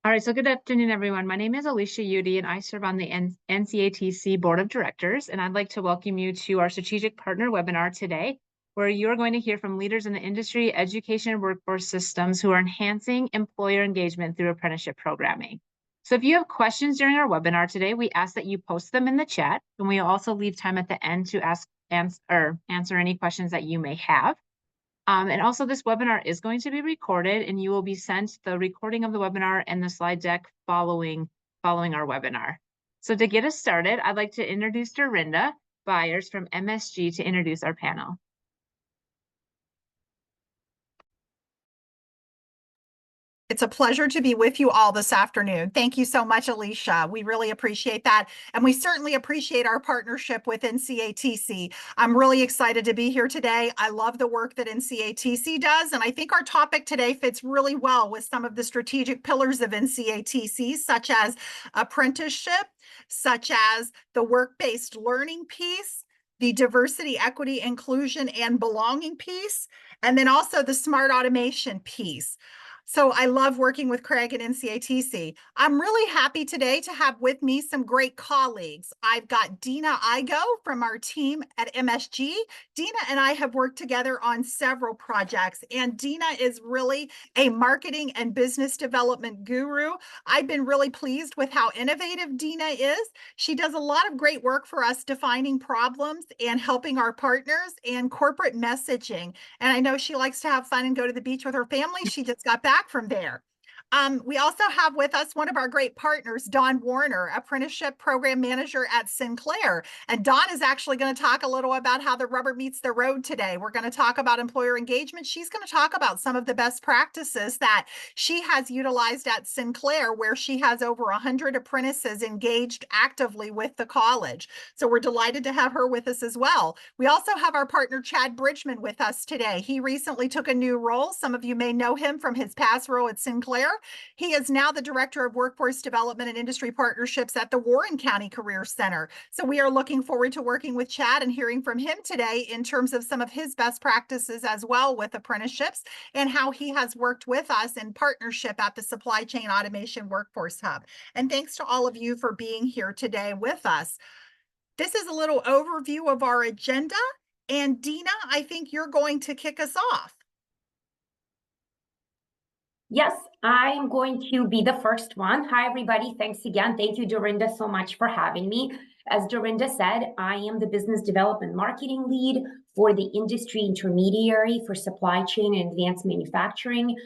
All right, so good afternoon, everyone. My name is Alicia Udy, and I serve on the NCATC Board of Directors, and I'd like to welcome you to our Strategic Partner webinar today, where you're going to hear from leaders in the industry, education, and workforce systems who are enhancing employer engagement through apprenticeship programming. So if you have questions during our webinar today, we ask that you post them in the chat, and we also leave time at the end to answer any questions that you may have. And also this webinar is going to be recorded, and you will be sent the recording of the webinar and the slide deck following our webinar. So to get us started, I'd like to introduce Dorinda Byers from MSG to introduce our panel. It's a pleasure to be with you all this afternoon. Thank you so much, Alicia. We really appreciate that. And we certainly appreciate our partnership with NCATC. I'm really excited to be here today. I love the work that NCATC does. And I think our topic today fits really well with some of the strategic pillars of NCATC, such as apprenticeship, such as the work-based learning piece, the diversity, equity, inclusion, and belonging piece, and then also the smart automation piece. So I love working with Craig at NCATC. I'm really happy today to have with me some great colleagues. I've got Dina Igo from our team at MSG. Dina and I have worked together on several projects, and Dina is really a marketing and business development guru. I've been really pleased with how innovative Dina is. She does a lot of great work for us defining problems and helping our partners and corporate messaging. And I know she likes to have fun and go to the beach with her family. She just got back from there. We also have with us one of our great partners, Dawn Warner, Apprenticeship Program Manager at Sinclair. And Dawn is actually going to talk a little about how the rubber meets the road today. We're going to talk about employer engagement. She's going to talk about some of the best practices that she has utilized at Sinclair, where she has over 100 apprentices engaged actively with the college. So we're delighted to have her with us as well. We also have our partner, Chad Bridgman, with us today. He recently took a new role. Some of you may know him from his past role at Sinclair. He is now the Director of Workforce Development and Industry Partnerships at the Warren County Career Center. So we are looking forward to working with Chad and hearing from him today in terms of some of his best practices as well with apprenticeships and how he has worked with us in partnership at the Supply Chain Automation Workforce Hub. And thanks to all of you for being here today with us. This is a little overview of our agenda. And Dina, I think you're going to kick us off. Yes, I'm going to be the first one. Hi, everybody. Thanks again. Thank you, Dorinda, so much for having me. As Dorinda said, I am the Business Development Marketing Lead for the Industry Intermediary for Supply Chain and Advanced Manufacturing.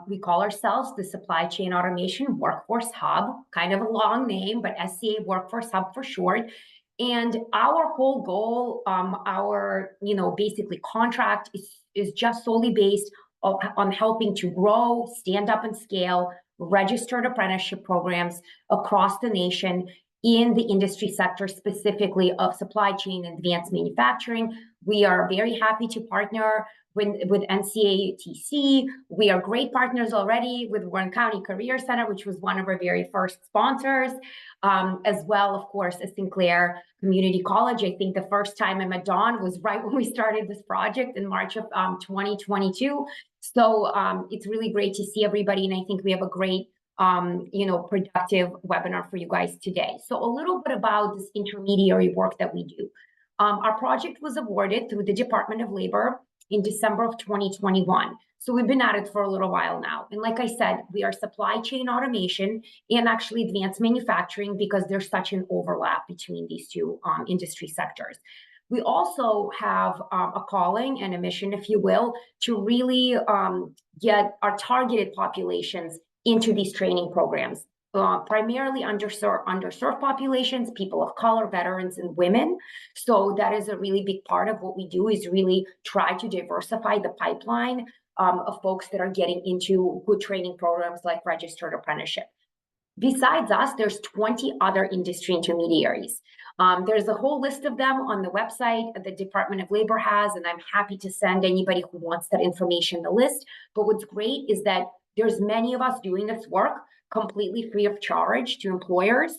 We call ourselves the Supply Chain Automation Workforce Hub, kind of a long name, but SCA Workforce Hub for short. And our whole goal, our basically contract is just solely based on helping to grow, stand up and scale registered apprenticeship programs across the nation in the industry sector, specifically of supply chain and advanced manufacturing. We are very happy to partner with NCATC. We are great partners already with Warren County Career Center, which was one of our very first sponsors, as well, of course, as Sinclair Community College. I think the first time I met Dawn was right when we started this project in March of 2022. So it's really great to see everybody, and I think we have a great productive webinar for you guys today. So a little bit about this intermediary work that we do. Our project was awarded through the Department of Labor in December of 2021. So we've been at it for a little while now. And like I said, we are supply chain automation and actually advanced manufacturing because there's such an overlap between these two industry sectors. We also have a calling and a mission, if you will, to really get our targeted populations into these training programs. Primarily underserved populations, people of color, veterans, and women. So that is a really big part of what we do, is really try to diversify the pipeline of folks that are getting into good training programs like registered apprenticeship. Besides us, there's 20 other industry intermediaries. There's a whole list of them on the website that the Department of Labor has, and I'm happy to send anybody who wants that information the list. But what's great is that there's many of us doing this work completely free of charge to employers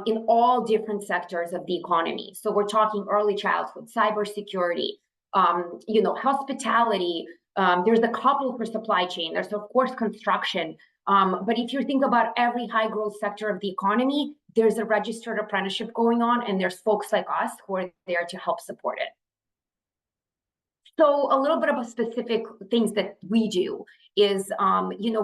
in all different sectors of the economy. So we're talking early childhood, cybersecurity, hospitality. There's a couple for supply chain. There's, of course, construction. But if you think about every high growth sector of the economy, there's a registered apprenticeship going on, and there's folks like us who are there to help support it. So a little bit of specific things that we do is,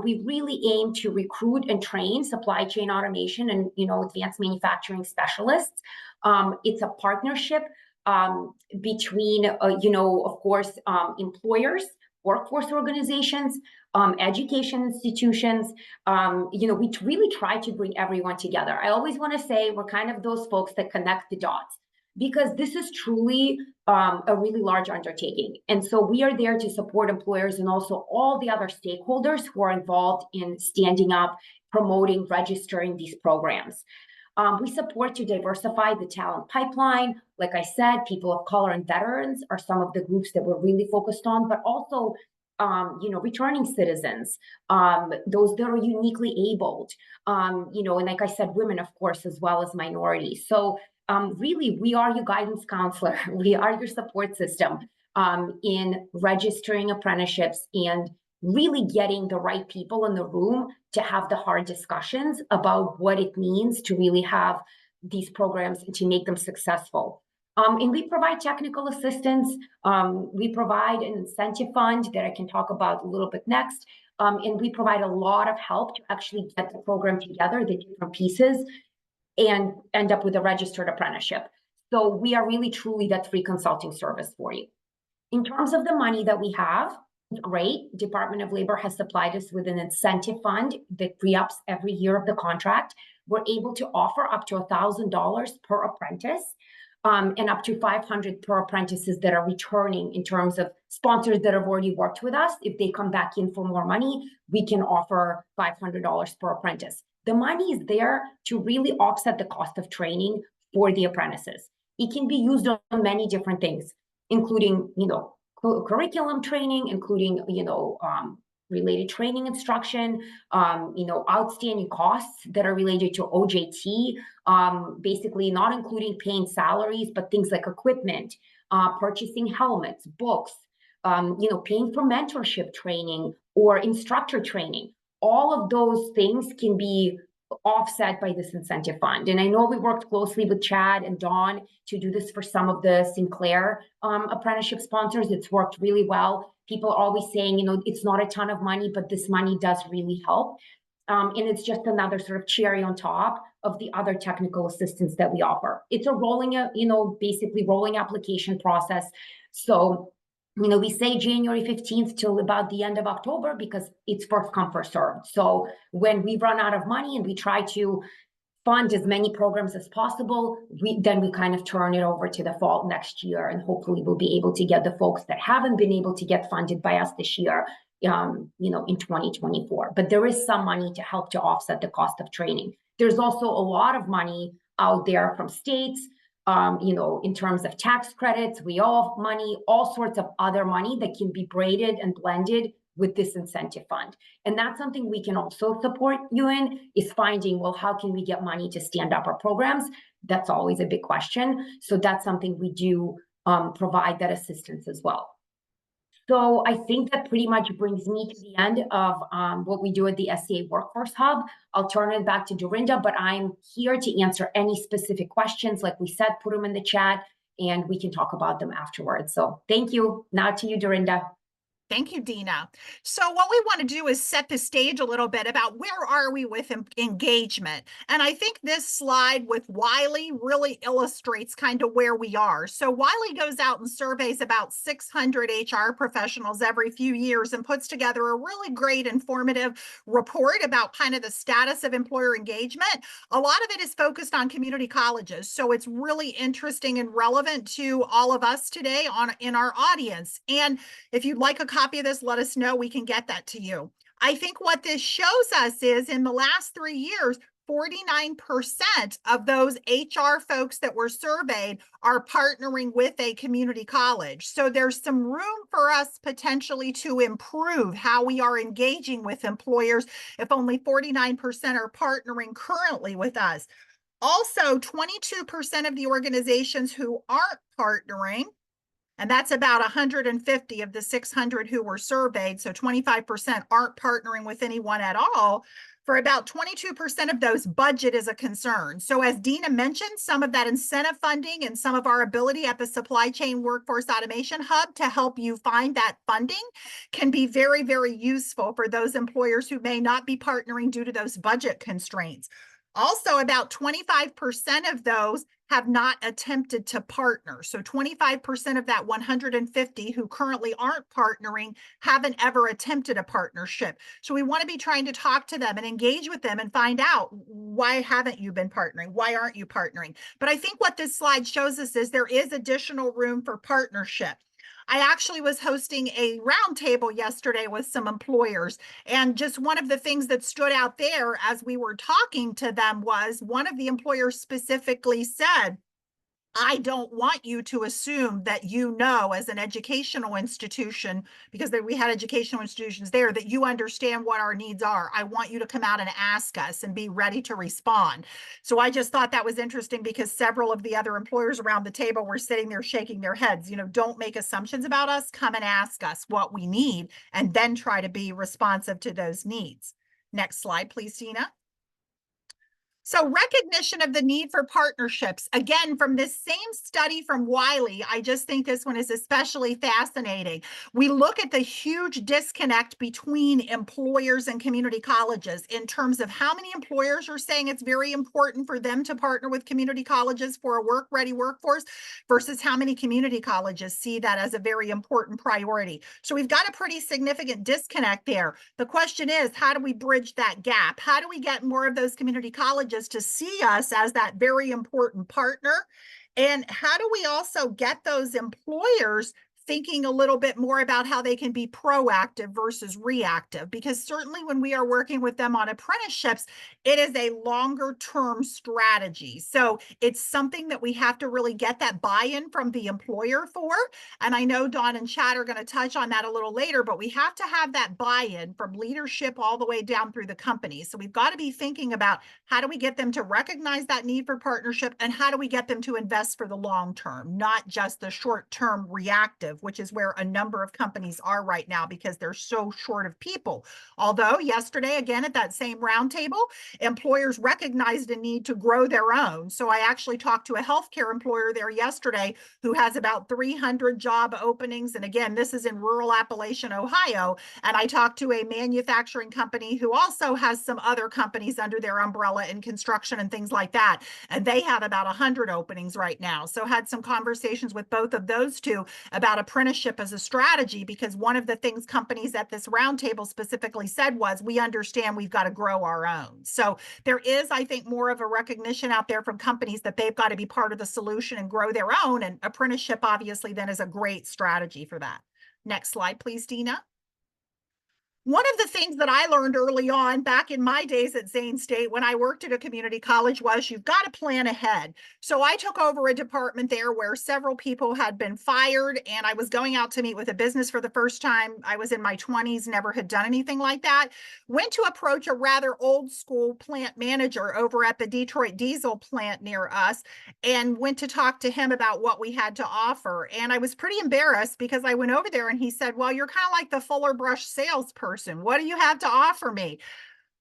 we really aim to recruit and train supply chain automation and, advanced manufacturing specialists. It's a partnership between, of course, employers, workforce organizations, education institutions. We really try to bring everyone together. I always want to say we're kind of those folks that connect the dots, because this is truly a really large undertaking. And so we are there to support employers and also all the other stakeholders who are involved in standing up, promoting, registering these programs. We support to diversify the talent pipeline. Like I said, people of color and veterans are some of the groups that we're really focused on, but also returning citizens, those that are uniquely abled, and like I said, women, of course, as well as minorities. So really, we are your guidance counselor. We are your support system in registering apprenticeships and really getting the right people in the room to have the hard discussions about what it means to really have these programs and to make them successful. And we provide technical assistance. We provide an incentive fund that I can talk about a little bit next. And we provide a lot of help to actually get the program together, the different pieces, and end up with a registered apprenticeship. So we are really truly that free consulting service for you. In terms of the money that we have, great. Department of Labor has supplied us with an incentive fund that pre-ups every year of the contract. We're able to offer up to $1,000 per apprentice, and up to $500 per apprentices that are returning in terms of sponsors that have already worked with us. If they come back in for more money, we can offer $500 per apprentice. The money is there to really offset the cost of training for the apprentices. It can be used on many different things, including, curriculum training, including, related training instruction, outstanding costs that are related to OJT, basically not including paying salaries, but things like equipment, purchasing helmets, books, paying for mentorship training or instructor training. All of those things can be offset by this incentive fund. And I know we worked closely with Chad and Dawn to do this for some of the Sinclair apprenticeship sponsors. It's worked really well. People are always saying, it's not a ton of money, but this money does really help. And it's just another sort of cherry on top of the other technical assistance that we offer. It's a basically rolling application process. So we say January 15th till about the end of October because it's first come, first served. So when we run out of money and we try to fund as many programs as possible, we kind of turn it over to the fall next year, and hopefully we'll be able to get the folks that haven't been able to get funded by us this year, in 2024. But there is some money to help to offset the cost of training. There's also a lot of money out there from states, in terms of tax credits, we all have money, all sorts of other money that can be braided and blended with this incentive fund. And that's something we can also support you in, is finding, well, how can we get money to stand up our programs? That's always a big question. So that's something we do provide that assistance as well. So I think that pretty much brings me to the end of what we do at the SCA Workforce Hub. I'll turn it back to Dorinda, but I'm here to answer any specific questions. Like we said, put them in the chat and we can talk about them afterwards. So thank you. Now to you, Dorinda. Thank you, Dina. So what we want to do is set the stage a little bit about where are we with engagement. And I think this slide with Wiley really illustrates kind of where we are. So Wiley goes out and surveys about 600 HR professionals every few years and puts together a really great informative report about kind of the status of employer engagement. A lot of it is focused on community colleges. So it's really interesting and relevant to all of us today in our audience. And if you'd like a copy of this, let us know. We can get that to you. I think what this shows us is in the last 3 years, 49% of those HR folks that were surveyed are partnering with a community college. So there's some room for us potentially to improve how we are engaging with employers if only 49% are partnering currently with us. Also, 22% of the organizations who aren't partnering And that's about 150 of the 600 who were surveyed. So 25% aren't partnering with anyone at all. For about 22% of those, budget is a concern. So as Dina mentioned, some of that incentive funding and some of our ability at the Supply Chain Workforce Automation Hub to help you find that funding can be very, very useful for those employers who may not be partnering due to those budget constraints. Also, about 25% of those have not attempted to partner. So 25% of that 150 who currently aren't partnering haven't ever attempted a partnership. So we want to be trying to talk to them and engage with them and find out, why haven't you been partnering? Why aren't you partnering? But I think what this slide shows us is there is additional room for partnership. I actually was hosting a roundtable yesterday with some employers, and just one of the things that stood out there as we were talking to them was one of the employers specifically said, I don't want you to assume that you know, as an educational institution, because we had educational institutions there, that you understand what our needs are. I want you to come out and ask us and be ready to respond. So I just thought that was interesting because several of the other employers around the table were sitting there shaking their heads. You know, don't make assumptions about us. Come and ask us what we need and then try to be responsive to those needs. Next slide, please, Tina. So recognition of the need for partnerships, again, from this same study from Wiley, I just think this one is especially fascinating. We look at the huge disconnect between employers and community colleges in terms of how many employers are saying it's very important for them to partner with community colleges for a work-ready workforce versus how many community colleges see that as a very important priority. So we've got a pretty significant disconnect there. The question is, how do we bridge that gap? How do we get more of those community colleges to see us as that very important partner? And how do we also get those employers thinking a little bit more about how they can be proactive versus reactive? Because certainly when we are working with them on apprenticeships, it is a longer term strategy. So it's something that we have to really get that buy-in from the employer for. And I know Dawn and Chad are going to touch on that a little later, but we have to have that buy-in from leadership all the way down through the company. So we've got to be thinking about how do we get them to recognize that need for partnership, and how do we get them to invest for the long term, not just the short term reactive, which is where a number of companies are right now because they're so short of people. Although yesterday, again, at that same roundtable, employers recognized a need to grow their own. So I actually talked to a healthcare employer there yesterday who has about 300 job openings. And again, this is in rural Appalachian, Ohio. And I talked to a manufacturing company who also has some other companies under their umbrella in construction and things like that. And they have about 100 openings right now. So had some conversations with both of those two about apprenticeship as a strategy, because one of the things companies at this roundtable specifically said was, we understand we've got to grow our own. So there is, I think, more of a recognition out there from companies that they've got to be part of the solution and grow their own. And apprenticeship obviously then is a great strategy for that. Next slide, please, Dina. One of the things that I learned early on back in my days at Zane State when I worked at a community college was you've got to plan ahead. So I took over a department there where several people had been fired, and I was going out to meet with a business for the first time. I was in my 20s, never had done anything like that. Went to approach a rather old school plant manager over at the Detroit diesel plant near us and went to talk to him about what we had to offer. And I was pretty embarrassed because I went over there and he said, well, you're kind of like the Fuller Brush salesperson. What do you have to offer me?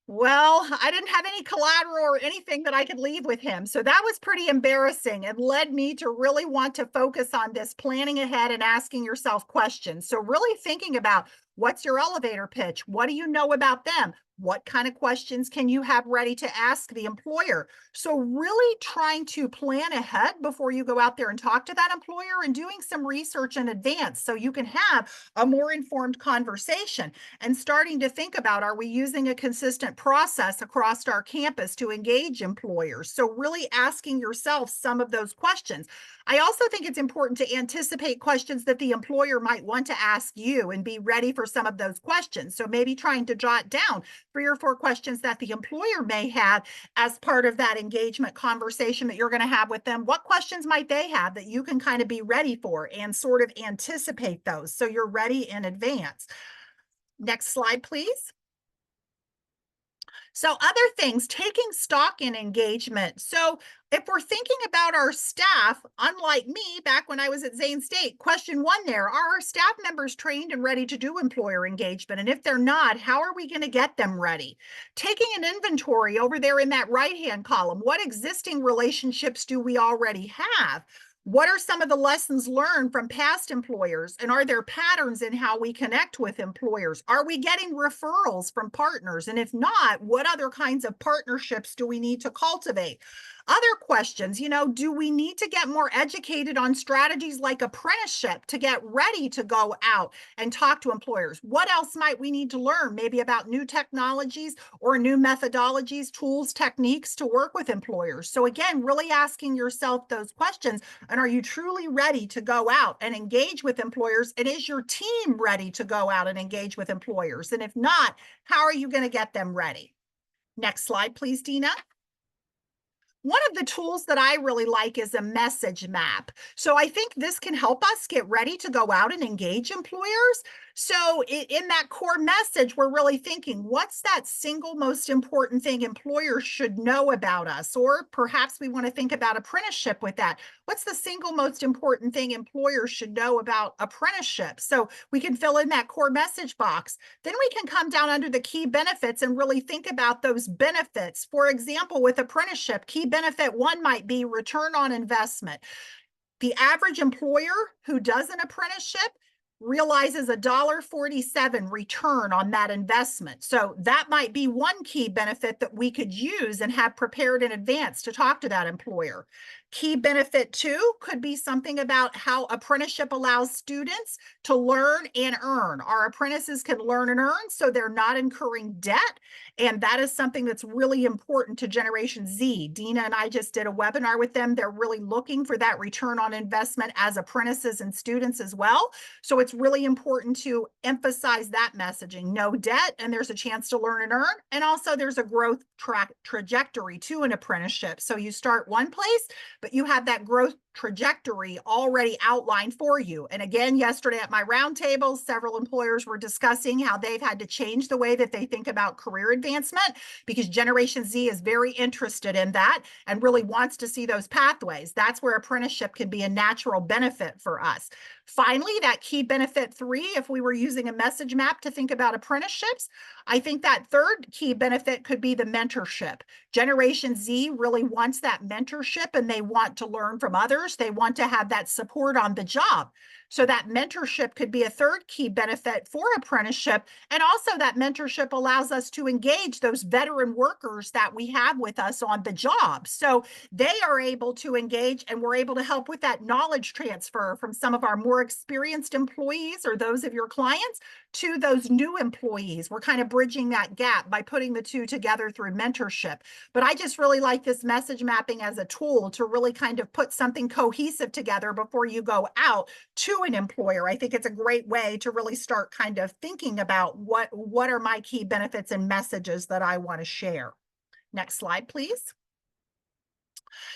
Well, I didn't have any collateral or anything that I could leave with him. So that was pretty embarrassing and led me to really want to focus on this planning ahead and asking yourself questions. So really thinking about, what's your elevator pitch? What do you know about them? What kind of questions can you have ready to ask the employer? So really trying to plan ahead before you go out there and talk to that employer, and doing some research in advance so you can have a more informed conversation, and starting to think about, are we using a consistent process across our campus to engage employers? So really asking yourself some of those questions. I also think it's important to anticipate questions that the employer might want to ask you and be ready for some of those questions. So maybe trying to jot down 3 or 4 questions that the employer may have as part of that engagement conversation that you're going to have with them. What questions might they have that you can kind of be ready for, and sort of anticipate those so you're ready in advance? Next slide, please. So other things, taking stock in engagement. So if we're thinking about our staff, unlike me back when I was at Zane State, question one there, are our staff members trained and ready to do employer engagement? And if they're not, how are we going to get them ready? Taking an inventory over there in that right-hand column, what existing relationships do we already have? What are some of the lessons learned from past employers? And are there patterns in how we connect with employers? Are we getting referrals from partners? And if not, what other kinds of partnerships do we need to cultivate? Other questions, do we need to get more educated on strategies like apprenticeship to get ready to go out and talk to employers? What else might we need to learn, maybe about new technologies or new methodologies, tools, techniques to work with employers? So again, really asking yourself those questions. And are you truly ready to go out and engage with employers? And is your team ready to go out and engage with employers? And if not, how are you going to get them ready? Next slide, please, Dina. One of the tools that I really like is a message map. So I think this can help us get ready to go out and engage employers. So in that core message, we're really thinking, what's that single most important thing employers should know about us? Or perhaps we want to think about apprenticeship with that. What's the single most important thing employers should know about apprenticeship? So we can fill in that core message box. Then we can come down under the key benefits and really think about those benefits. For example, with apprenticeship, key benefit one might be return on investment. The average employer who does an apprenticeship realizes $1.47 return on that investment. So that might be one key benefit that we could use and have prepared in advance to talk to that employer. Key benefit two could be something about how apprenticeship allows students to learn and earn. Our apprentices can learn and earn so they're not incurring debt. And that is something that's really important to Generation Z. Dina and I just did a webinar with them. They're really looking for that return on investment as apprentices and students as well. So it's really important to emphasize that messaging. No debt, and there's a chance to learn and earn. And also there's a growth trajectory to an apprenticeship. So you start one place, but you have that growth trajectory already outlined for you. And again, yesterday at my roundtable, several employers were discussing how they've had to change the way that they think about career advancement because Generation Z is very interested in that and really wants to see those pathways. That's where apprenticeship can be a natural benefit for us. Finally, that key benefit three, if we were using a message map to think about apprenticeships, I think that third key benefit could be the mentorship. Generation Z really wants that mentorship and they want to learn from others. They want to have that support on the job. So that mentorship could be a third key benefit for apprenticeship. And also that mentorship allows us to engage those veteran workers that we have with us on the job. So they are able to engage and we're able to help with that knowledge transfer from some of our more experienced employees or those of your clients to those new employees. We're kind of bridging that gap by putting the two together through mentorship. But I just really like this message mapping as a tool to really kind of put something cohesive together before you go out to an employer. I think it's a great way to really start kind of thinking about what are my key benefits and messages that I want to share. Next slide, please.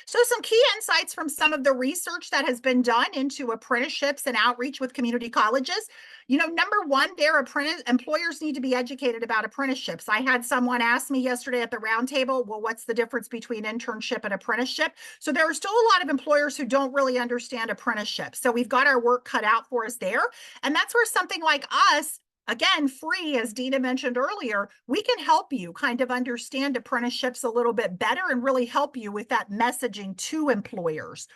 So some key insights from some of the research that has been done into apprenticeships and outreach with community colleges. Number one, their employers need to be educated about apprenticeships. I had someone ask me yesterday at the roundtable, well, what's the difference between internship and apprenticeship? So there are still a lot of employers who don't really understand apprenticeship. So we've got our work cut out for us there. And that's where something like us, again, free, as Dina mentioned earlier, we can help you kind of understand apprenticeships a little bit better and really help you with that messaging to employers.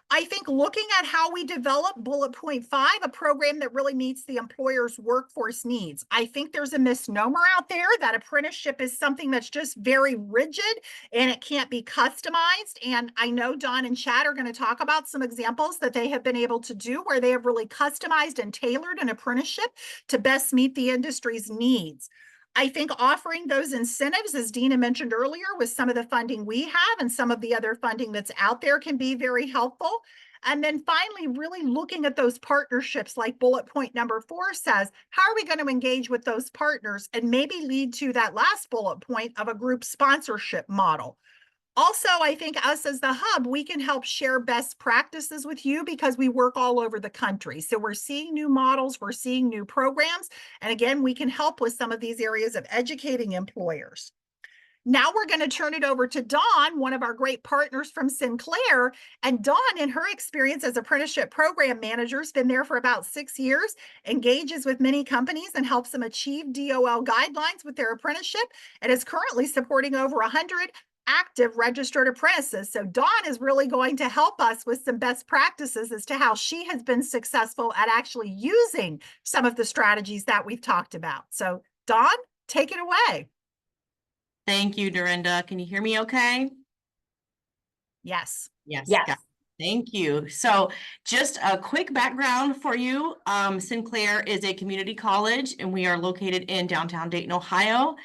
I think looking at how we develop bullet point 5, a program that really meets the employer's workforce needs. I think there's a misnomer out there that apprenticeship is something that's just very rigid and it can't be customized. And I know Don and Chad are going to talk about some examples that they have been able to do where they have really customized and tailored an apprenticeship to best meet the industry's needs. I think offering those incentives, as Dina mentioned earlier, with some of the funding we have and some of the other funding that's out there can be very helpful. And then finally, really looking at those partnerships like bullet point number 4 says, how are we going to engage with those partners and maybe lead to that last bullet point of a group sponsorship model. Also, I think us as the hub, we can help share best practices with you because we work all over the country. So we're seeing new models, we're seeing new programs. And again, we can help with some of these areas of educating employers. Now we're going to turn it over to Dawn, one of our great partners from Sinclair. And Dawn, in her experience as apprenticeship program manager, has been there for about 6 years, engages with many companies and helps them achieve DOL guidelines with their apprenticeship, and is currently supporting over 100 active registered apprentices. So Dawn is really going to help us with some best practices as to how she has been successful at actually using some of the strategies that we've talked about. So Dawn, take it away. Thank you, Dorinda. Can you hear me okay? Yes. Yes. Yes. got it. Thank you. So just a quick background for you. Sinclair is a community college and we are located in downtown Dayton, Ohio.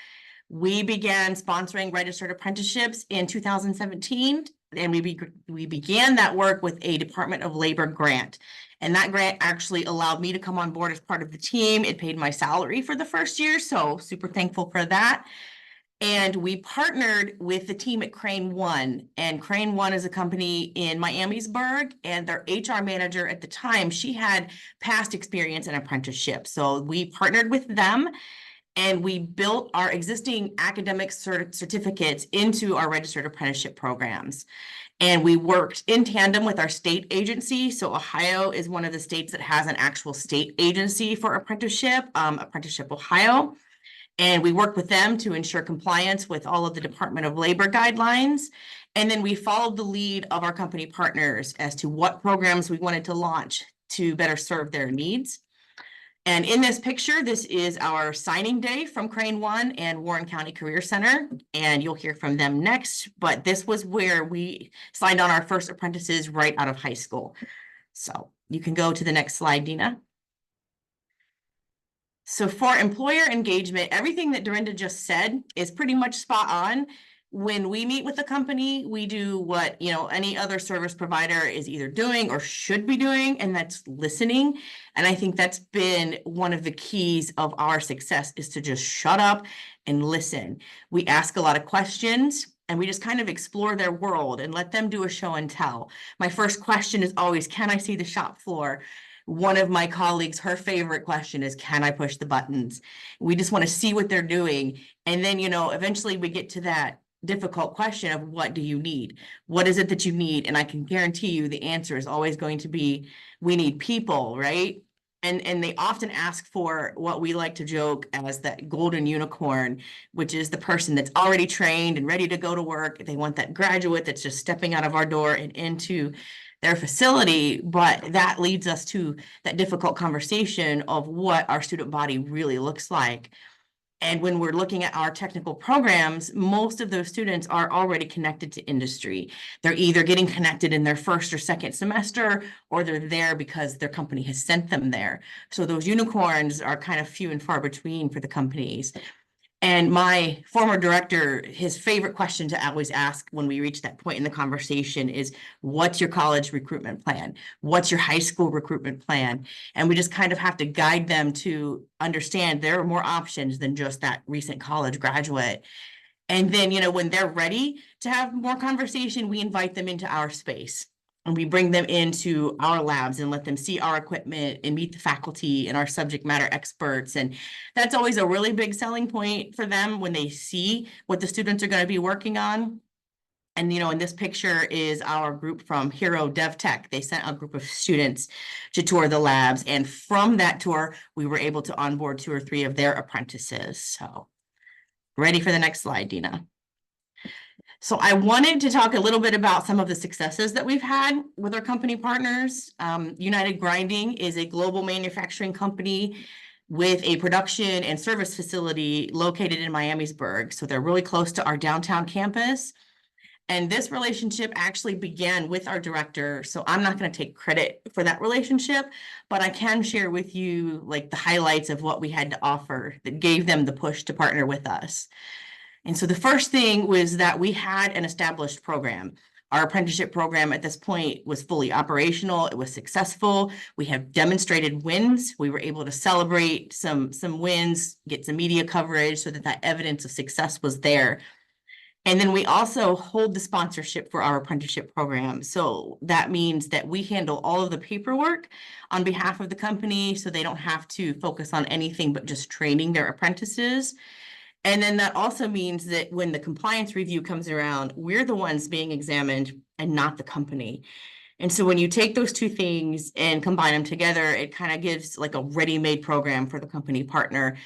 We began sponsoring registered apprenticeships in 2017, and we began that work with a Department of Labor grant. And that grant actually allowed me to come on board as part of the team. It paid my salary for the first year, so super thankful for that. And we partnered with the team at Crane One, and Crane One is a company in Miamisburg, and their HR manager at the time, she had past experience in apprenticeship. So we partnered with them and we built our existing academic certificates into our registered apprenticeship programs. And we worked in tandem with our state agency. So Ohio is one of the states that has an actual state agency for apprenticeship, Apprenticeship Ohio. And we worked with them to ensure compliance with all of the Department of Labor guidelines. And then we followed the lead of our company partners as to what programs we wanted to launch to better serve their needs. And in this picture, this is our signing day from Crane One and Warren County Career Center, and you'll hear from them next. But this was where we signed on our first apprentices right out of high school. So you can go to the next slide, Dina. So for employer engagement, everything that Dorinda just said is pretty much spot on. When we meet with a company, we do what, any other service provider is either doing or should be doing, and that's listening. And I think that's been one of the keys of our success, is to just shut up and listen. We ask a lot of questions and we just kind of explore their world and let them do a show and tell. My first question is always, can I see the shop floor? One of my colleagues, her favorite question is, can I push the buttons? We just want to see what they're doing. And then, eventually we get to that difficult question of, what do you need? What is it that you need? And I can guarantee you the answer is always going to be, we need people, right? And they often ask for what we like to joke as that golden unicorn, which is the person that's already trained and ready to go to work. They want that graduate that's just stepping out of our door and into their facility. But that leads us to that difficult conversation of what our student body really looks like. And when we're looking at our technical programs, most of those students are already connected to industry. They're either getting connected in their first or second semester, or they're there because their company has sent them there. So those unicorns are kind of few and far between for the companies. And my former director, his favorite question to always ask when we reach that point in the conversation is, what's your college recruitment plan? What's your high school recruitment plan? And we just kind of have to guide them to understand there are more options than just that recent college graduate. And then, when they're ready to have more conversation, we invite them into our space. And we bring them into our labs and let them see our equipment and meet the faculty and our subject matter experts. And that's always a really big selling point for them when they see what the students are going to be working on. And, in this picture is our group from Hero Dev Tech. They sent a group of students to tour the labs. And from that tour, we were able to onboard 2 or 3 of their apprentices. So ready for the next slide, Dina. So I wanted to talk a little bit about some of the successes that we've had with our company partners. United Grinding is a global manufacturing company with a production and service facility located in Miamisburg. So they're really close to our downtown campus. And this relationship actually began with our director. So I'm not going to take credit for that relationship, but I can share with you like the highlights of what we had to offer that gave them the push to partner with us. And so the first thing was that we had an established program. Our apprenticeship program at this point was fully operational. It was successful. We have demonstrated wins. We were able to celebrate some wins, get some media coverage so that evidence of success was there. And then we also hold the sponsorship for our apprenticeship program. So that means that we handle all of the paperwork on behalf of the company, so they don't have to focus on anything but just training their apprentices. And then that also means that when the compliance review comes around, we're the ones being examined and not the company. And so when you take those two things and combine them together, it kind of gives like a ready-made program for the company partner.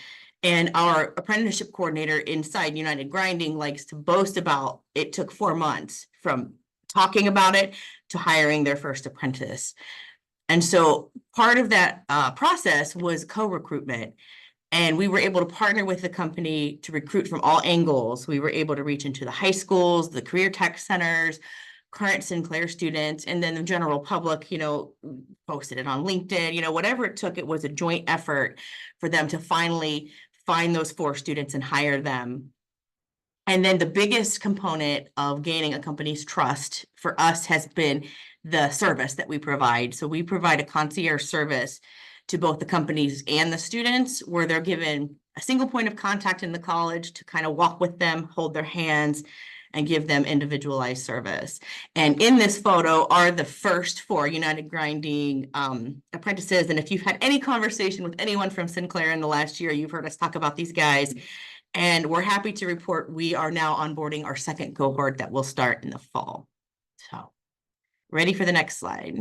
And our apprenticeship coordinator inside United Grinding likes to boast about it took 4 months from talking about it to hiring their first apprentice. And so part of that process was co-recruitment. And we were able to partner with the company to recruit from all angles. We were able to reach into the high schools, the career tech centers, current Sinclair students, and then the general public, posted it on LinkedIn, whatever it took, it was a joint effort for them to finally find those 4 students and hire them. And then the biggest component of gaining a company's trust for us has been the service that we provide. So we provide a concierge service to both the companies and the students, where they're given a single point of contact in the college to kind of walk with them, hold their hands, and give them individualized service. And in this photo are the first 4 United Grinding apprentices. And if you've had any conversation with anyone from Sinclair in the last year, you've heard us talk about these guys. And we're happy to report we are now onboarding our second cohort that will start in the fall. So, ready for the next slide.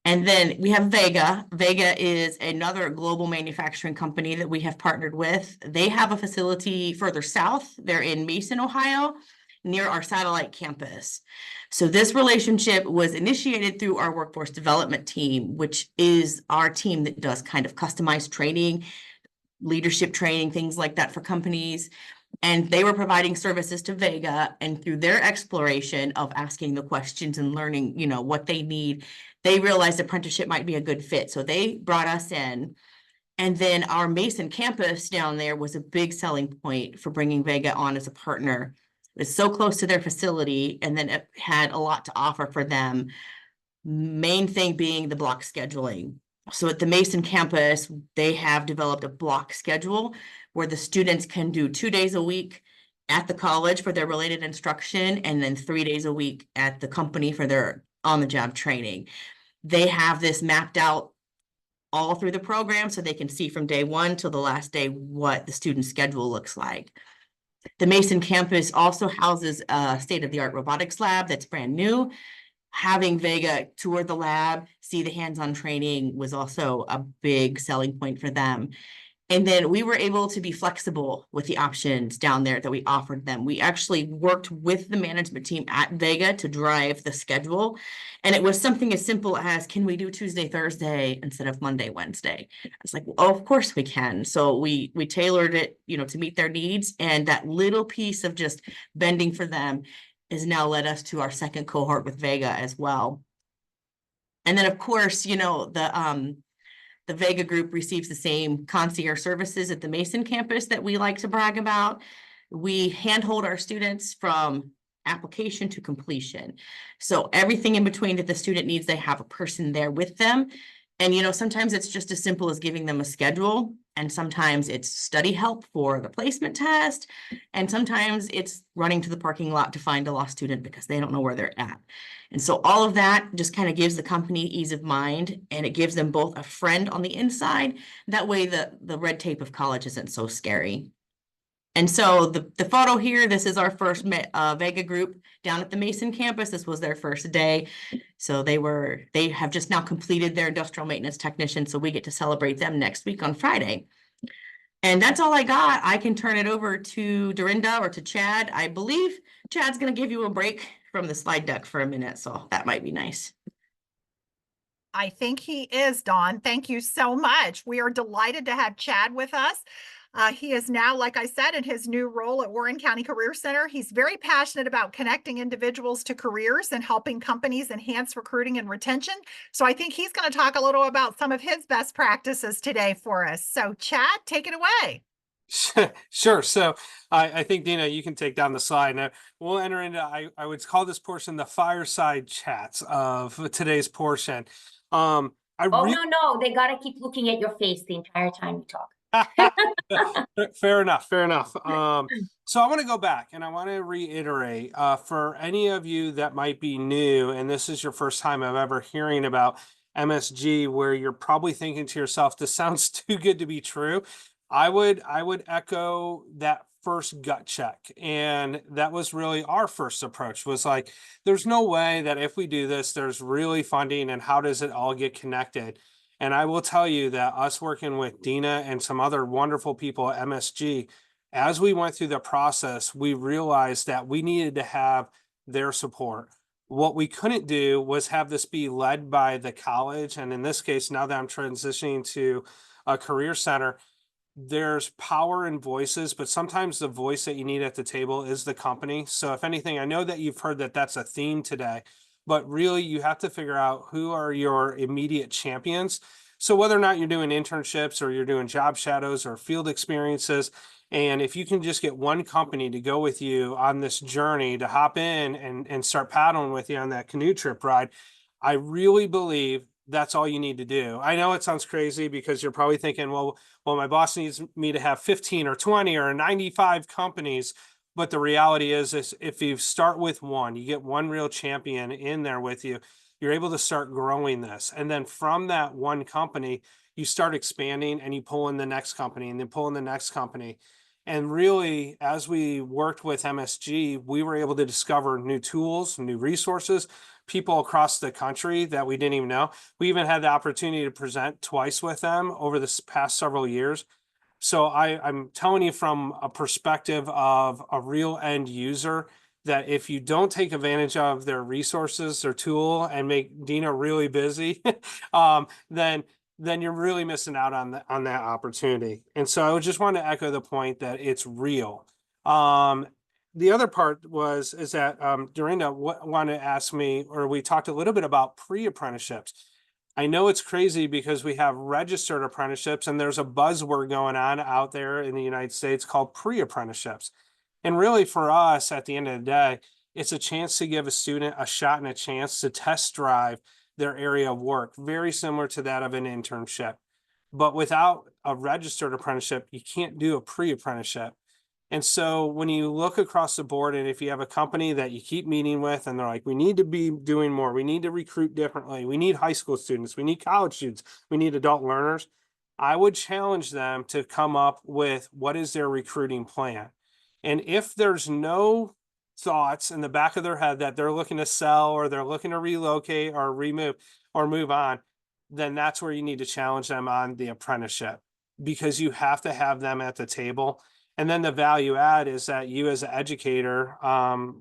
And then we have Vega. Vega is another global manufacturing company that we have partnered with. They have a facility further south. They're in Mason, Ohio, near our satellite campus. So this relationship was initiated through our workforce development team, which is our team that does kind of customized training, leadership training, things like that for companies. And they were providing services to Vega, and through their exploration of asking the questions and learning, what they need, they realized apprenticeship might be a good fit. So they brought us in. And then our Mason campus down there was a big selling point for bringing Vega on as a partner. It's so close to their facility, and then it had a lot to offer for them. Main thing being the block scheduling. So at the Mason campus, they have developed a block schedule where the students can do 2 days a week at the college for their related instruction, and then 3 days a week at the company for their on-the-job training. They have this mapped out all through the program so they can see from day 1 till the last day what the student schedule looks like. The Mason campus also houses a state-of-the-art robotics lab that's brand new. Having Vega tour the lab, see the hands-on training was also a big selling point for them. And then we were able to be flexible with the options down there that we offered them. We actually worked with the management team at Vega to drive the schedule. And it was something as simple as, can we do Tuesday, Thursday instead of Monday, Wednesday? I was like, well, of course we can. So we tailored it, to meet their needs. And that little piece of just bending for them has now led us to our second cohort with Vega as well. And then of course, the Vega group receives the same concierge services at the Mason campus that we like to brag about. We handhold our students from application to completion. So everything in between that the student needs, they have a person there with them. And, sometimes it's just as simple as giving them a schedule. And sometimes it's study help for the placement test. And sometimes it's running to the parking lot to find a lost student because they don't know where they're at. And so all of that just kind of gives the company ease of mind, and it gives them both a friend on the inside. That way the red tape of college isn't so scary. And so the photo here, this is our first Vega group down at the Mason campus. This was their first day. So they have just now completed their industrial maintenance technician. So we get to celebrate them next week on Friday. And that's all I got. I can turn it over to Dorinda or to Chad. I believe Chad's going to give you a break from the slide deck for a minute. So that might be nice. I think he is, Dawn. Thank you so much. We are delighted to have Chad with us. He is now, like I said, in his new role at Warren County Career Center. He's very passionate about connecting individuals to careers and helping companies enhance recruiting and retention. So I think he's going to talk a little about some of his best practices today for us. So Chad, take it away. Sure. So I think, Dina, you can take down the slide. Now, we'll enter into, I would call this portion the fireside chats of today's portion. No, they got to keep looking at your face the entire time you talk. Fair enough. So I want to go back and I want to reiterate for any of you that might be new, and this is your first time of ever hearing about MSG, where you're probably thinking to yourself, this sounds too good to be true. I would echo that first gut check. And that was really our first approach, was like, there's no way that if we do this, there's really funding, and how does it all get connected? And I will tell you that us working with Dina and some other wonderful people at MSG, as we went through the process, we realized that we needed to have their support. What we couldn't do was have this be led by the college. And in this case, now that I'm transitioning to a career center, there's power in voices, but sometimes the voice that you need at the table is the company. So if anything, I know that you've heard that that's a theme today, but really you have to figure out who are your immediate champions. So whether or not you're doing internships or you're doing job shadows or field experiences, and if you can just get one company to go with you on this journey, to hop in and start paddling with you on that canoe trip ride, I really believe that's all you need to do. I know it sounds crazy because you're probably thinking, well, my boss needs me to have 15 or 20 or 95 companies. But the reality is if you start with one, you get one real champion in there with you, you're able to start growing this. And then from that one company, you start expanding and you pull in the next company and then pull in the next company. And really, as we worked with MSG, we were able to discover new tools, new resources, people across the country that we didn't even know. We even had the opportunity to present twice with them over this past several years. So I'm telling you from a perspective of a real end user, that if you don't take advantage of their resources, their tool, and make Dina really busy, then you're really missing out on that opportunity. And so I just want to echo the point that it's real. The other part is that Dorinda wanted to ask me, or we talked a little bit about pre-apprenticeships. I know it's crazy because we have registered apprenticeships, and there's a buzzword going on out there in the United States called pre-apprenticeships. And really for us, at the end of the day, it's a chance to give a student a shot and a chance to test drive their area of work, very similar to that of an internship. But without a registered apprenticeship, you can't do a pre-apprenticeship. And so when you look across the board, and if you have a company that you keep meeting with and they're like, we need to be doing more, we need to recruit differently, we need high school students, we need college students, we need adult learners, I would challenge them to come up with what is their recruiting plan. And if there's no thoughts in the back of their head that they're looking to sell or they're looking to relocate or remove or move on, then that's where you need to challenge them on the apprenticeship, because you have to have them at the table. And then the value add is that you as an educator,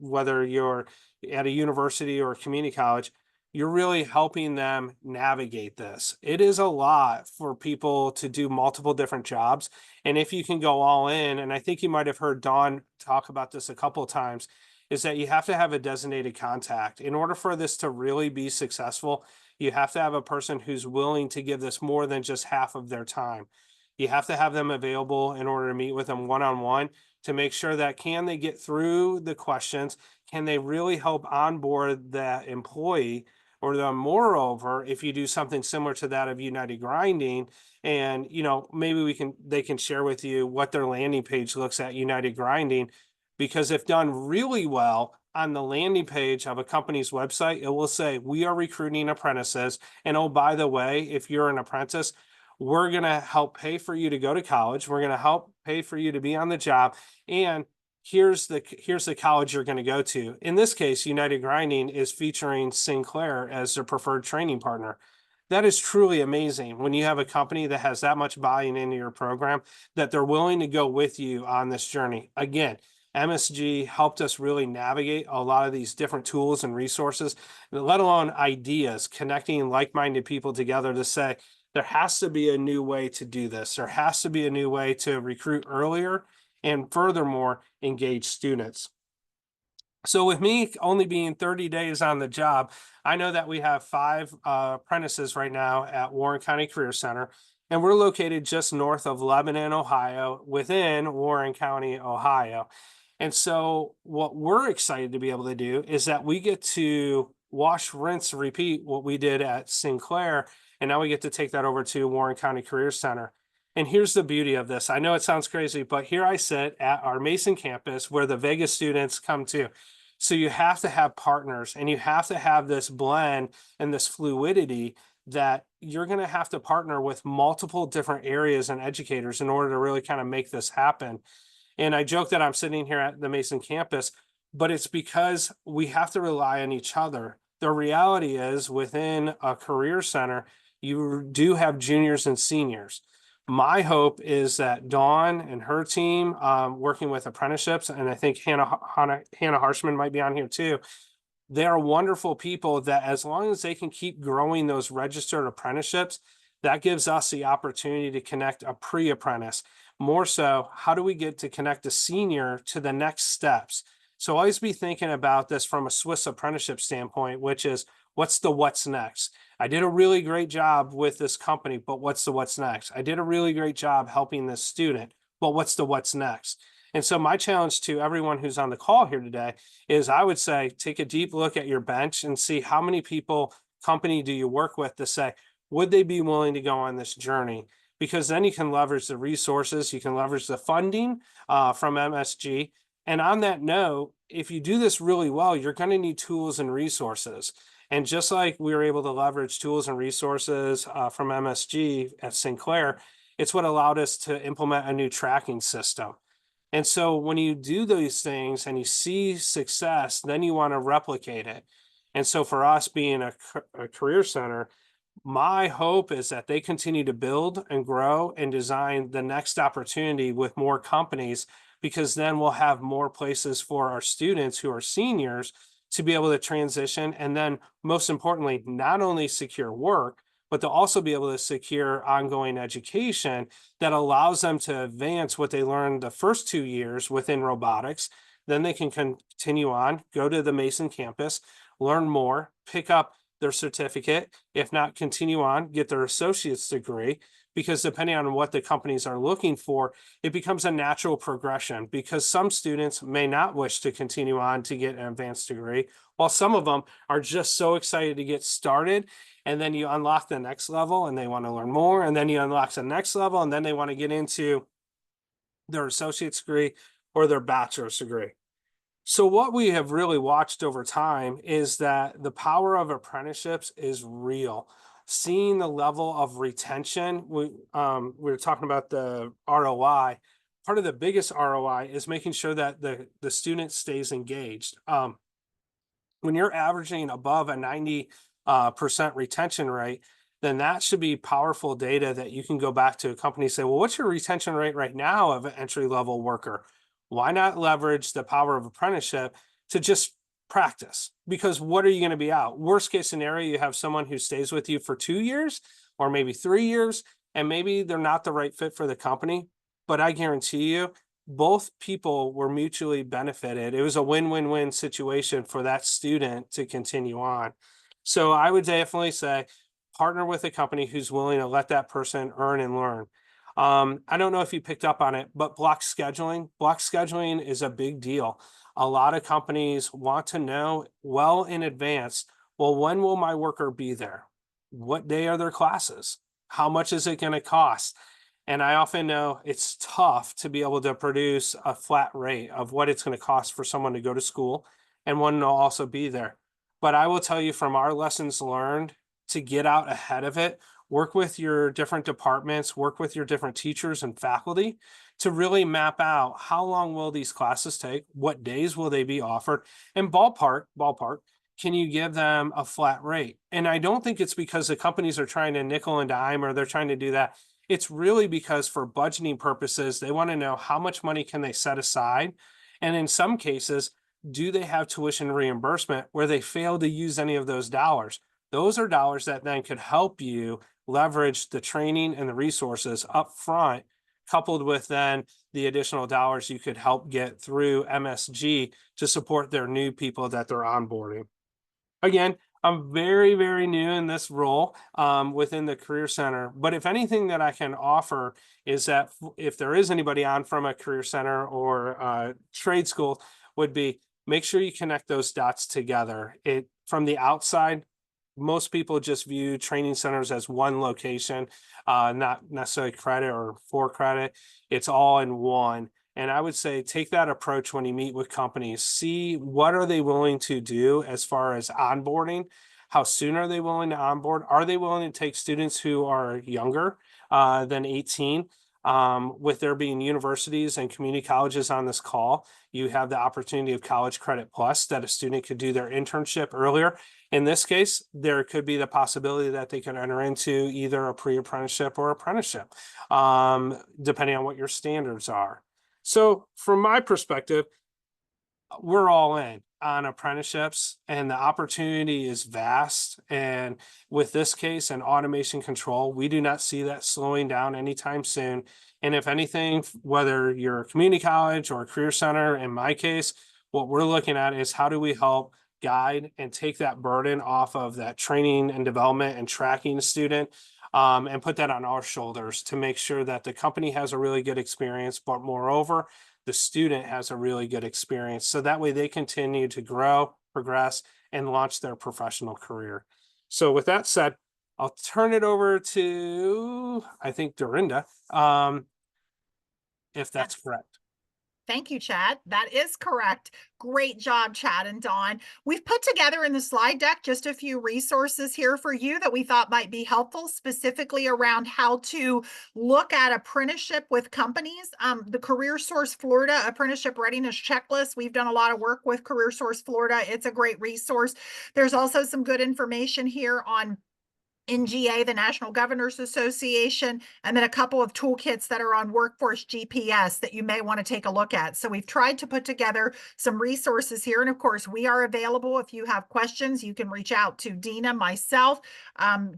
whether you're at a university or a community college, you're really helping them navigate this. It is a lot for people to do multiple different jobs. And if you can go all in, and I think you might have heard Dawn talk about this a couple of times, is that you have to have a designated contact. In order for this to really be successful, you have to have a person who's willing to give this more than just half of their time. You have to have them available in order to meet with them one-on-one to make sure that can they get through the questions? Can they really help onboard that employee? Or the moreover, if you do something similar to that of United Grinding, and maybe they can share with you what their landing page looks at United Grinding, because if done really well on the landing page of a company's website, it will say, we are recruiting apprentices. And oh, by the way, if you're an apprentice, we're going to help pay for you to go to college. We're going to help pay for you to be on the job. And here's the college you're going to go to. In this case, United Grinding is featuring Sinclair as their preferred training partner. That is truly amazing when you have a company that has that much buy-in into your program, that they're willing to go with you on this journey. Again, MSG helped us really navigate a lot of these different tools and resources, let alone ideas, connecting like-minded people together to say, there has to be a new way to do this. There has to be a new way to recruit earlier and furthermore, engage students. So with me only being 30 days on the job, I know that we have 5 apprentices right now at Warren County Career Center, and we're located just north of Lebanon, Ohio, within Warren County, Ohio. And so what we're excited to be able to do is that we get to wash, rinse, repeat what we did at Sinclair, and now we get to take that over to Warren County Career Center. And here's the beauty of this. I know it sounds crazy, but here I sit at our Mason campus where the Vegas students come to. So you have to have partners, and you have to have this blend and this fluidity that you're going to have to partner with multiple different areas and educators in order to really kind of make this happen. And I joke that I'm sitting here at the Mason campus, but it's because we have to rely on each other. The reality is within a career center, you do have juniors and seniors. My hope is that Dawn and her team, working with apprenticeships, and I think Hannah Harshman might be on here too. They are wonderful people that as long as they can keep growing those registered apprenticeships, that gives us the opportunity to connect a pre-apprentice. More so, how do we get to connect a senior to the next steps? So always be thinking about this from a Swiss apprenticeship standpoint, which is what's next? I did a really great job with this company, but what's next? I did a really great job helping this student, but what's next? And so my challenge to everyone who's on the call here today is I would say, take a deep look at your bench and see how many company do you work with to say, would they be willing to go on this journey? Because then you can leverage the resources, you can leverage the funding from MSG. And on that note, if you do this really well, you're going to need tools and resources. And just like we were able to leverage tools and resources from MSG at Sinclair, it's what allowed us to implement a new tracking system. And so when you do these things and you see success, then you want to replicate it. And so for us being a career center, my hope is that they continue to build and grow and design the next opportunity with more companies, because then we'll have more places for our students who are seniors to be able to transition. And then most importantly, not only secure work, but they'll also be able to secure ongoing education that allows them to advance what they learned the first 2 years within robotics. Then they can continue on, go to the Mason campus, learn more, pick up their certificate, if not continue on, get their associate's degree, because depending on what the companies are looking for, it becomes a natural progression, because some students may not wish to continue on to get an advanced degree, while some of them are just so excited to get started. And then you unlock the next level and they want to learn more. And then you unlock the next level and then they want to get into their associate's degree or their bachelor's degree. So what we have really watched over time is that the power of apprenticeships is real. Seeing the level of retention, we were talking about the ROI. Part of the biggest ROI is making sure that the student stays engaged. When you're averaging above a 90% retention rate, then that should be powerful data that you can go back to a company and say, well, what's your retention rate right now of an entry-level worker? Why not leverage the power of apprenticeship to just practice? Because what are you going to be out? Worst case scenario, you have someone who stays with you for 2 years or maybe 3 years, and maybe they're not the right fit for the company. But I guarantee you, both people were mutually benefited. It was a win-win-win situation for that student to continue on. So I would definitely say partner with a company who's willing to let that person earn and learn. I don't know if you picked up on it, but block scheduling is a big deal. A lot of companies want to know well in advance, well, when will my worker be there? What day are their classes? How much is it going to cost? And I often know it's tough to be able to produce a flat rate of what it's going to cost for someone to go to school and one to also be there. But I will tell you from our lessons learned, to get out ahead of it, work with your different departments, work with your different teachers and faculty to really map out how long will these classes take, what days will they be offered, and ballpark, can you give them a flat rate? And I don't think it's because the companies are trying to nickel and dime or they're trying to do that. It's really because for budgeting purposes, they want to know how much money can they set aside. And in some cases, do they have tuition reimbursement where they fail to use any of those dollars? Those are dollars that then could help you leverage the training and the resources up front, coupled with then the additional dollars you could help get through MSG to support their new people that they're onboarding. Again, I'm very, very new in this role within the Career Center, but if anything that I can offer is that if there is anybody on from a Career Center or trade school, would be make sure you connect those dots together. From the outside, most people just view training centers as one location, not necessarily credit or for credit. It's all in one. And I would say take that approach when you meet with companies. See what are they willing to do as far as onboarding. How soon are they willing to onboard? Are they willing to take students who are younger than 18? With there being universities and community colleges on this call, you have the opportunity of College Credit Plus, that a student could do their internship earlier. In this case, there could be the possibility that they can enter into either a pre-apprenticeship or apprenticeship, depending on what your standards are. So from my perspective, we're all in on apprenticeships, and the opportunity is vast. And with this case and automation control, we do not see that slowing down anytime soon. And if anything, whether you're a community college or a career center, in my case, what we're looking at is how do we help guide and take that burden off of that training and development and tracking the student, and put that on our shoulders to make sure that the company has a really good experience, but moreover, the student has a really good experience. So that way they continue to grow, progress, and launch their professional career. So with that said, I'll turn it over to, I think, Dorinda, if that's correct. Thank you, Chad. That is correct. Great job, Chad and Dawn. We've put together in the slide deck just a few resources here for you that we thought might be helpful, specifically around how to look at apprenticeship with companies. The Career Source Florida Apprenticeship Readiness Checklist. We've done a lot of work with Career Source Florida. It's a great resource. There's also some good information here on NGA, the National Governors Association, and then a couple of toolkits that are on Workforce GPS that you may want to take a look at. So we've tried to put together some resources here. And of course, we are available. If you have questions, you can reach out to Dina, myself,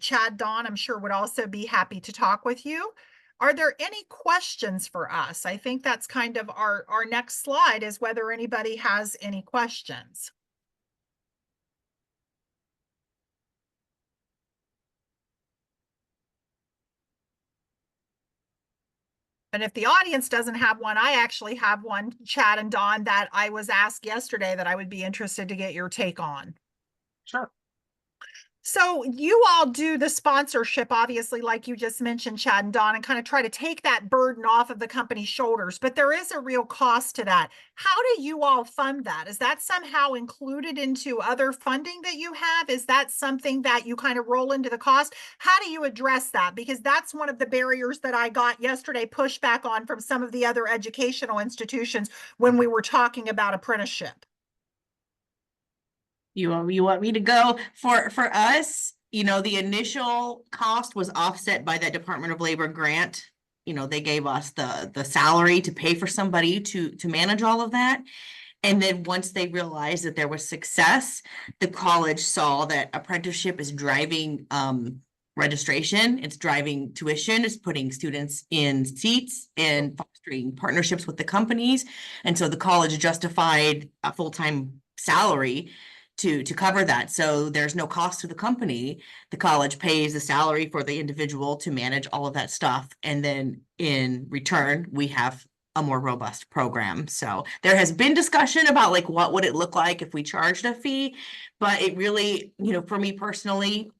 Chad, Dawn, I'm sure would also be happy to talk with you. Are there any questions for us? I think that's kind of our next slide, is whether anybody has any questions. And if the audience doesn't have one, I actually have one, Chad and Dawn, that I was asked yesterday that I would be interested to get your take on. Sure. So you all do the sponsorship, obviously, like you just mentioned, Chad and Dawn, and kind of try to take that burden off of the company's shoulders, but there is a real cost to that. How do you all fund that? Is that somehow included into other funding that you have? Is that something that you kind of roll into the cost? How do you address that? Because that's one of the barriers that I got yesterday pushback on from some of the other educational institutions when we were talking about apprenticeship. You want me to go? For us, the initial cost was offset by that Department of Labor grant. They gave us the salary to pay for somebody to manage all of that. And then once they realized that there was success, the college saw that apprenticeship is driving registration, it's driving tuition, it's putting students in seats and fostering partnerships with the companies. And so the college justified a full-time salary to cover that. So there's no cost to the company. The college pays the salary for the individual to manage all of that stuff. And then in return, we have a more robust program. So there has been discussion about like, what would it look like if we charged a fee? But it really, for me personally,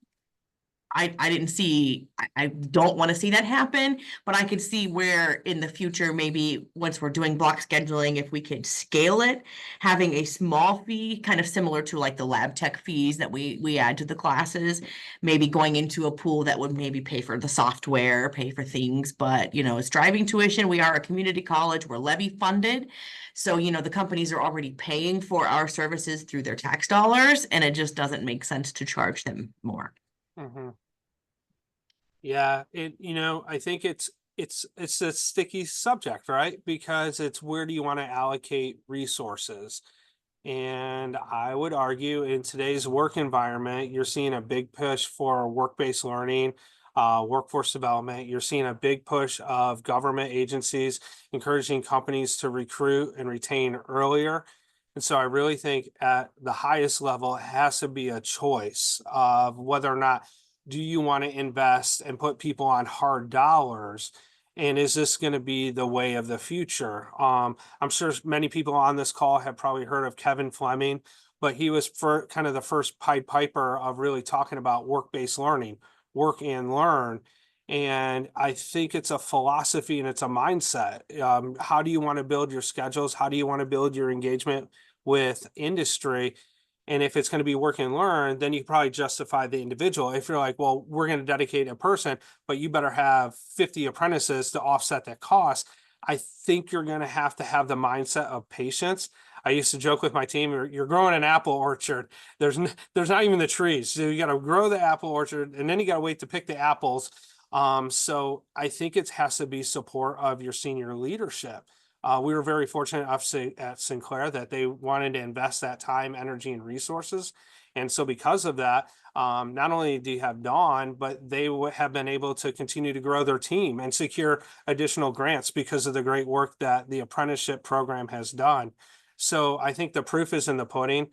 I didn't see, I don't want to see that happen, but I could see where in the future, maybe once we're doing block scheduling, if we could scale it, having a small fee, kind of similar to like the lab tech fees that we add to the classes, maybe going into a pool that would maybe pay for the software, pay for things, but it's driving tuition. We are a community college, we're levy funded. So, the companies are already paying for our services through their tax dollars, and it just doesn't make sense to charge them more. Mm-hmm. Yeah, I think it's a sticky subject, right? Because it's where do you want to allocate resources? And I would argue in today's work environment, you're seeing a big push for work-based learning, workforce development. You're seeing a big push of government agencies encouraging companies to recruit and retain earlier. And so I really think at the highest level, it has to be a choice of whether or not do you want to invest and put people on hard dollars? And is this going to be the way of the future? I'm sure many people on this call have probably heard of Kevin Fleming, but he was kind of the first Pied Piper of really talking about work-based learning, work and learn. And I think it's a philosophy and it's a mindset. How do you want to build your schedules? How do you want to build your engagement with industry? And if it's going to be work and learn, then you probably justify the individual. If you're like, well, we're going to dedicate a person, but you better have 50 apprentices to offset that cost. I think you're going to have the mindset of patience. I used to joke with my team, you're growing an apple orchard. There's not even the trees. So you got to grow the apple orchard, and then you got to wait to pick the apples. So I think it has to be support of your senior leadership. We were very fortunate at Sinclair that they wanted to invest that time, energy, and resources. And so because of that, not only do you have Dawn, but they have been able to continue to grow their team and secure additional grants because of the great work that the apprenticeship program has done. So I think the proof is in the pudding.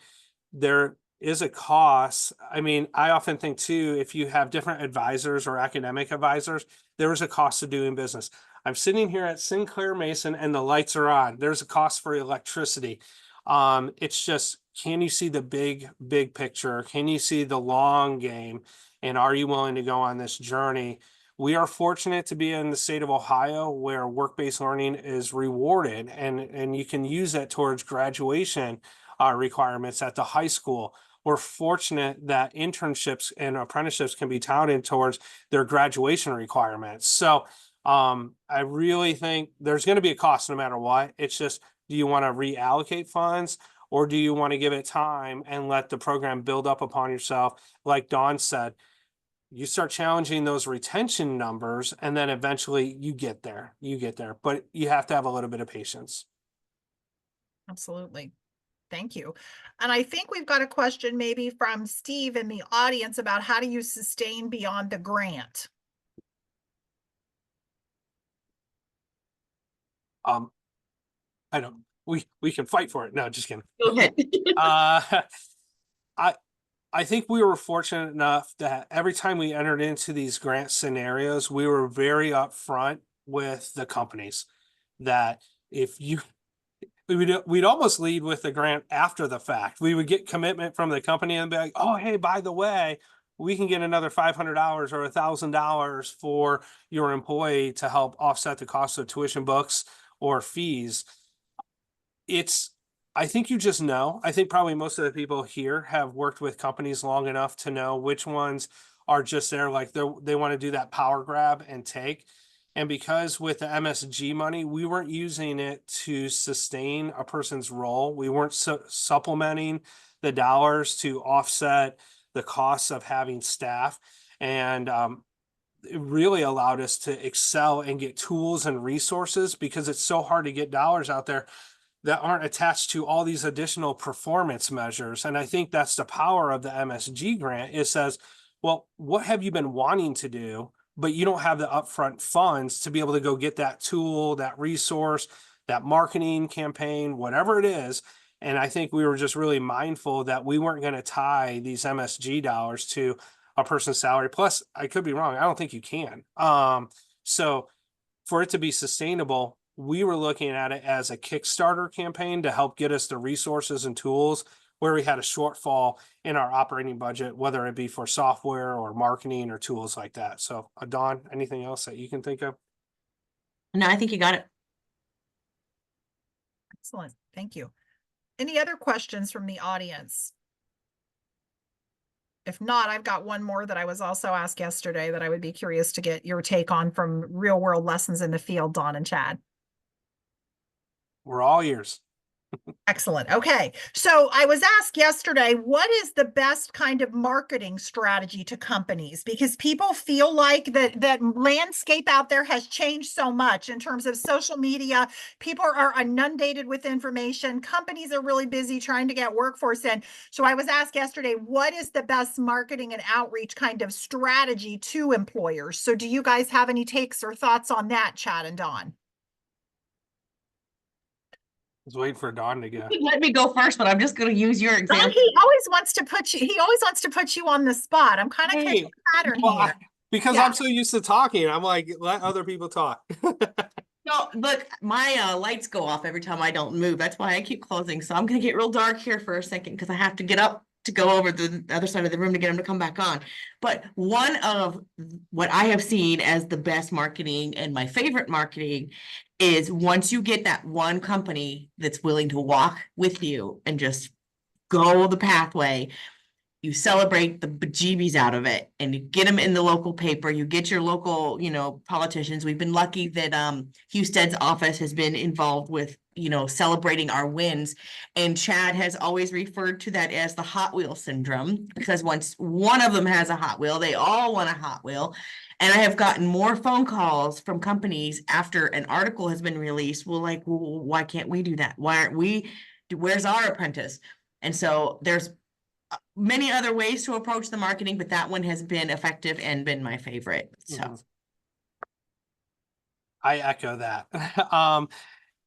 There is a cost. I mean, I often think too, if you have different advisors or academic advisors, there is a cost to doing business. I'm sitting here at Sinclair Mason and the lights are on. There's a cost for electricity. It's just, can you see the big picture? Can you see the long game? And are you willing to go on this journey? We are fortunate to be in the state of Ohio where work-based learning is rewarded, and you can use that towards graduation requirements at the high school. We're fortunate that internships and apprenticeships can be touted towards their graduation requirements. So I really think there's going to be a cost no matter what. It's just, do you want to reallocate funds, or do you want to give it time and let the program build up upon yourself? Like Dawn said, you start challenging those retention numbers, and then eventually you get there, but you have to have a little bit of patience. Absolutely. Thank you. And I think we've got a question maybe from Steve in the audience about how do you sustain beyond the grant? I don't, we can fight for it. No, just kidding. Go ahead. I think we were fortunate enough that every time we entered into these grant scenarios, we were very upfront with the companies that if you, we'd almost lead with the grant after the fact. We would get commitment from the company and be like, oh, hey, by the way, we can get another $500 or $1,000 for your employee to help offset the cost of tuition, books, or fees. I think you just know. I think probably most of the people here have worked with companies long enough to know which ones are just there, like they want to do that power grab and take. And because with the MSG money, we weren't using it to sustain a person's role. We weren't supplementing the dollars to offset the costs of having staff. And it really allowed us to excel and get tools and resources, because it's so hard to get dollars out there that aren't attached to all these additional performance measures. And I think that's the power of the MSG grant. It says, well, what have you been wanting to do, but you don't have the upfront funds to be able to go get that tool, that resource, that marketing campaign, whatever it is. And I think we were just really mindful that we weren't going to tie these MSG dollars to a person's salary. Plus, I could be wrong. I don't think you can. So for it to be sustainable, we were looking at it as a Kickstarter campaign to help get us the resources and tools where we had a shortfall in our operating budget, whether it be for software or marketing or tools like that. So, Dawn, anything else that you can think of? No, I think you got it. Excellent. Thank you. Any other questions from the audience? If not, I've got one more that I was also asked yesterday that I would be curious to get your take on from real world lessons in the field, Dawn and Chad. We're all ears. Excellent. Okay. So I was asked yesterday, what is the best kind of marketing strategy to companies? Because people feel like that landscape out there has changed so much in terms of social media. People are inundated with information. Companies are really busy trying to get workforce in. So I was asked yesterday, what is the best marketing and outreach kind of strategy to employers? So do you guys have any takes or thoughts on that, Chad and Dawn? I was waiting for Dawn to go. Let me go first, but I'm just going to use your example. He always wants to put you on the spot. I'm kind of catching a pattern here. Because I'm so used to talking, I'm like, let other people talk. No, look, my lights go off every time I don't move. That's why I keep closing. So I'm going to get real dark here for a second because I have to get up to go over the other side of the room to get them to come back on. But one of what I have seen as the best marketing and my favorite marketing is once you get that one company that's willing to walk with you and just go the pathway. You celebrate the bejeebies out of it, and you get them in the local paper. You get your local, politicians. We've been lucky that Husted's office has been involved with, celebrating our wins. And Chad has always referred to that as the Hot Wheel syndrome, because once one of them has a Hot Wheel, they all want a Hot Wheel. And I have gotten more phone calls from companies after an article has been released. Well, like, well, why can't we do that? Why aren't we? Where's our apprentice? And so there's many other ways to approach the marketing, but that one has been effective and been my favorite. So I echo that.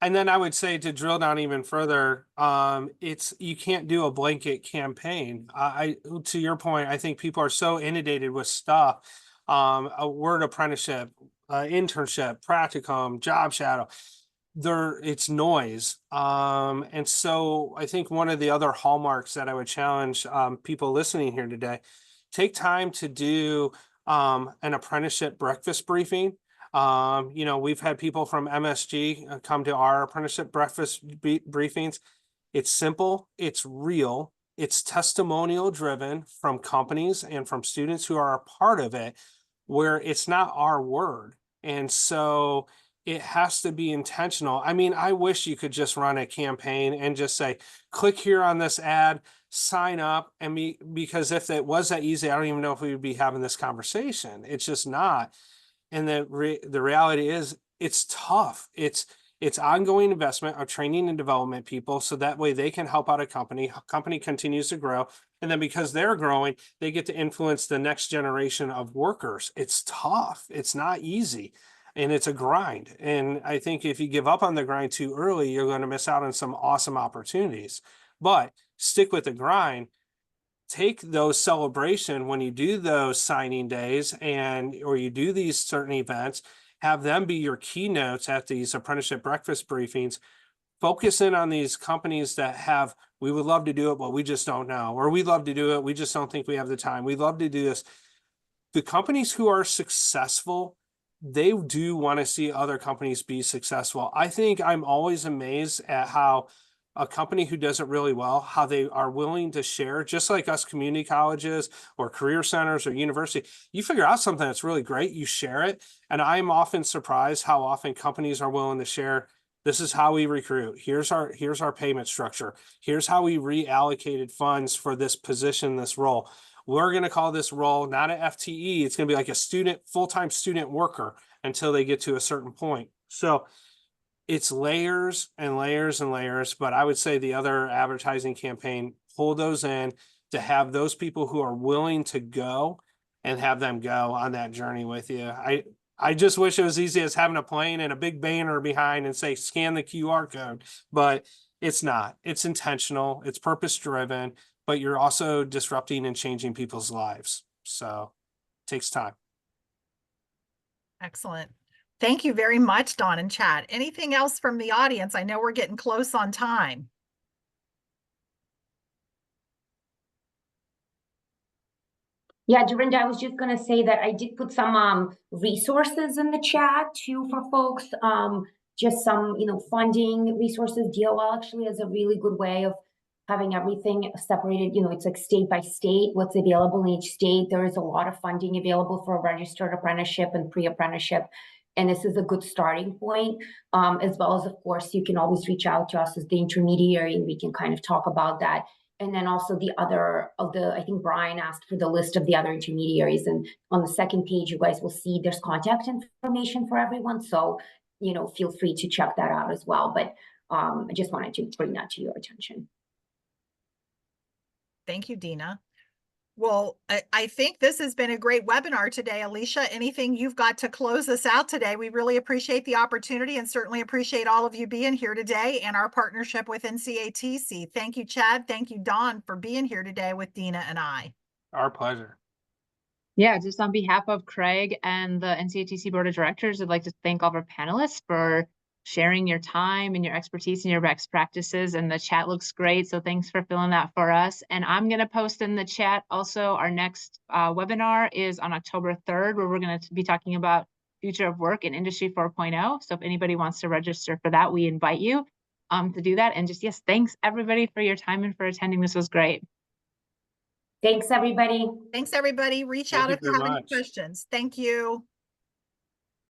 And then I would say, to drill down even further, you can't do a blanket campaign. To your point, I think people are so inundated with stuff. A word apprenticeship, internship, practicum, job shadow. It's noise. And so I think one of the other hallmarks that I would challenge people listening here today, take time to do an apprenticeship breakfast briefing. We've had people from MSG come to our apprenticeship breakfast briefings. It's simple, it's real, it's testimonial driven from companies and from students who are a part of it, where it's not our word. And so it has to be intentional. I mean, I wish you could just run a campaign and just say, click here on this ad, sign up, because if it was that easy, I don't even know if we would be having this conversation. It's just not. And the reality is, it's tough. It's ongoing investment of training and development people, so that way they can help out a company continues to grow. And then because they're growing, they get to influence the next generation of workers. It's tough. It's not easy. And it's a grind. And I think if you give up on the grind too early, you're going to miss out on some awesome opportunities. But stick with the grind. Take those celebration when you do those signing days or you do these certain events, have them be your keynotes at these apprenticeship breakfast briefings. Focus in on these companies that we would love to do it, but we just don't know, or we love to do it, we just don't think we have the time. We'd love to do this. The companies who are successful, they do want to see other companies be successful. I think I'm always amazed at how a company who does it really well, how they are willing to share, just like us community colleges or career centers or university. You figure out something that's really great, you share it. And I'm often surprised how often companies are willing to share, this is how we recruit. Here's our payment structure. Here's how we reallocated funds for this position, this role. We're going to call this role not an FTE. It's going to be like a full-time student worker until they get to a certain point. So it's layers and layers and layers, but I would say the other advertising campaign, pull those in to have those people who are willing to go and have them go on that journey with you. I just wish it was easy as having a plane and a big banner behind and say, scan the QR code, but it's not. It's intentional, it's purpose driven, but you're also disrupting and changing people's lives. So it takes time. Excellent. Thank you very much, Dawn and Chad. Anything else from the audience? I know we're getting close on time. Yeah, Dorinda, I was just going to say that I did put some resources in the chat too for folks. Just some, funding resources. DOL actually is a really good way of having everything separated. It's like state by state, what's available in each state. There is a lot of funding available for a registered apprenticeship and pre-apprenticeship. And this is a good starting point, as well as, of course, you can always reach out to us as the intermediary and we can kind of talk about that. And then also I think Brian asked for the list of the other intermediaries. And on the second page, you guys will see there's contact information for everyone. So, feel free to check that out as well. But I just wanted to bring that to your attention. Thank you, Dina. Well, I think this has been a great webinar today. Alicia, anything you've got to close us out today? We really appreciate the opportunity and certainly appreciate all of you being here today and our partnership with NCATC. Thank you, Chad. Thank you, Dawn, for being here today with Dina and I. Our pleasure. Yeah, just on behalf of Craig and the NCATC Board of Directors, I'd like to thank all of our panelists for sharing your time and your expertise and your best practices, and the chat looks great, so thanks for filling that for us. And I'm going to post in the chat also our next webinar is on October 3rd, where we're going to be talking about future of work in Industry 4.0. So if anybody wants to register for that, we invite you. to do that. And just, yes, thanks everybody for your time and for attending. This was great. Thanks, everybody. Thanks, everybody. Reach Thank out you if you very have any much. questions. Thank you.